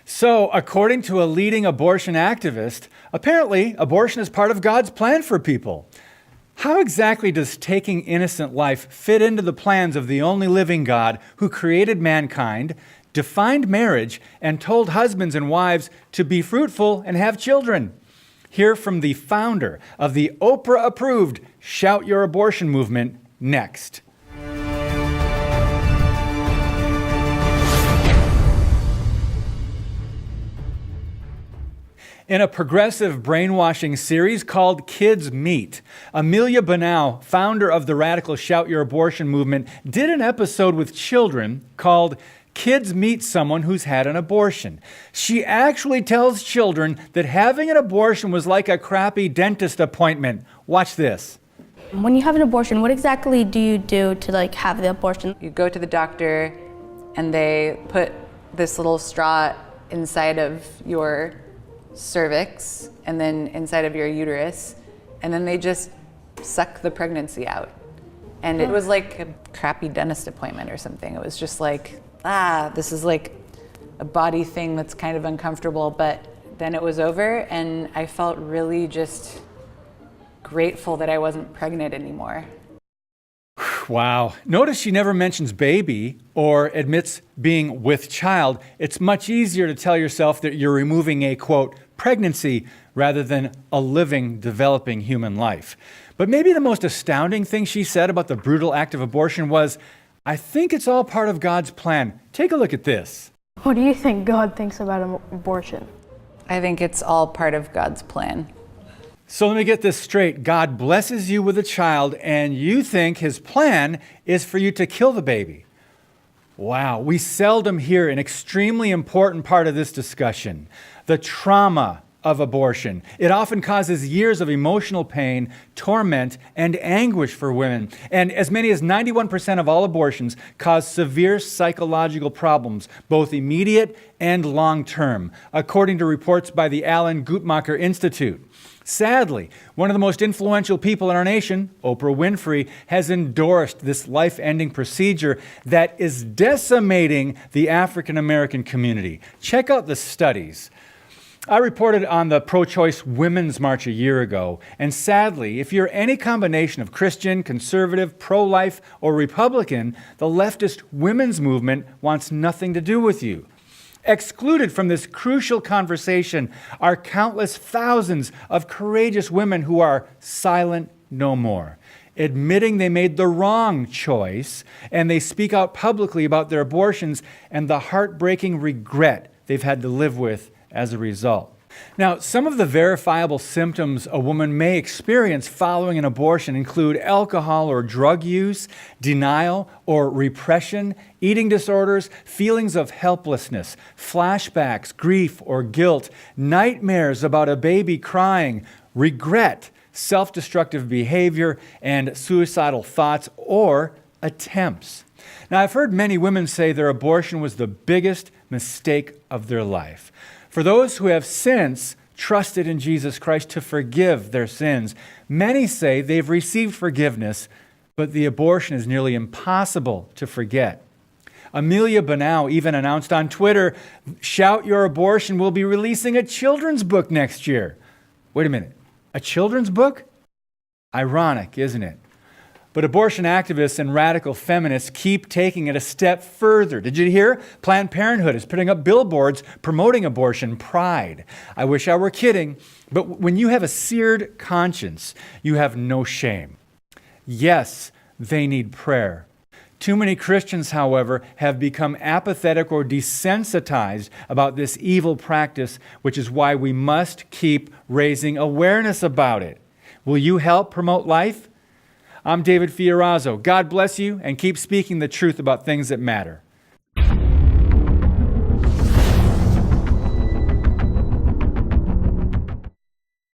So, according to a leading abortion activist, apparently abortion is part of God's plan for people. How exactly does taking innocent life fit into the plans of the only living God who created mankind, defined marriage, and told husbands and wives to be fruitful and have children? Hear from the founder of the Oprah-approved Shout Your Abortion movement next. In a progressive brainwashing series called Kids Meet, Amelia Banau, founder of the radical Shout Your Abortion movement, did an episode with children called Kids Meet Someone Who's Had an Abortion. She actually tells children that having an abortion was like a crappy dentist appointment. Watch this. When you have an abortion, what exactly do you do to have the abortion? You go to the doctor and they put this little straw inside of your cervix and then inside of your uterus, and then they just suck the pregnancy out. And it was like a crappy dentist appointment or something. It was just like, this is like a body thing that's kind of uncomfortable. But then it was over and I felt really just grateful that I wasn't pregnant anymore. Wow. Notice she never mentions baby or admits being with child. It's much easier to tell yourself that you're removing a, quote, pregnancy rather than a living, developing human life. But maybe the most astounding thing she said about the brutal act of abortion was, I think it's all part of God's plan. Take a look at this. What do you think God thinks about abortion? I think it's all part of God's plan. So let me get this straight. God blesses you with a child, and you think his plan is for you to kill the baby. Wow, we seldom hear an extremely important part of this discussion, the trauma of abortion. It often causes years of emotional pain, torment, and anguish for women. And as many as 91% of all abortions cause severe psychological problems, both immediate and long-term, according to reports by the Alan Guttmacher Institute. Sadly, one of the most influential people in our nation, Oprah Winfrey, has endorsed this life-ending procedure that is decimating the African American community. Check out the studies. I reported on the pro-choice Women's March a year ago, and sadly, if you're any combination of Christian, conservative, pro-life, or Republican, the leftist women's movement wants nothing to do with you. Excluded from this crucial conversation are countless thousands of courageous women who are silent no more, admitting they made the wrong choice, and they speak out publicly about their abortions and the heartbreaking regret they've had to live with as a result. Now, some of the verifiable symptoms a woman may experience following an abortion include alcohol or drug use, denial or repression, eating disorders, feelings of helplessness, flashbacks, grief or guilt, nightmares about a baby crying, regret, self-destructive behavior, and suicidal thoughts or attempts. Now, I've heard many women say their abortion was the biggest mistake of their life. For those who have since trusted in Jesus Christ to forgive their sins, many say they've received forgiveness, but the abortion is nearly impossible to forget. Amelia Banau even announced on Twitter, Shout Your Abortion will be releasing a children's book next year. Wait a minute, a children's book? Ironic, isn't it? But abortion activists and radical feminists keep taking it a step further. Did you hear? Planned Parenthood is putting up billboards promoting abortion pride. I wish I were kidding, but when you have a seared conscience, you have no shame. Yes, they need prayer. Too many Christians, however, have become apathetic or desensitized about this evil practice, which is why we must keep raising awareness about it. Will you help promote life? I'm David Fiorazo. God bless you, and keep speaking the truth about things that matter.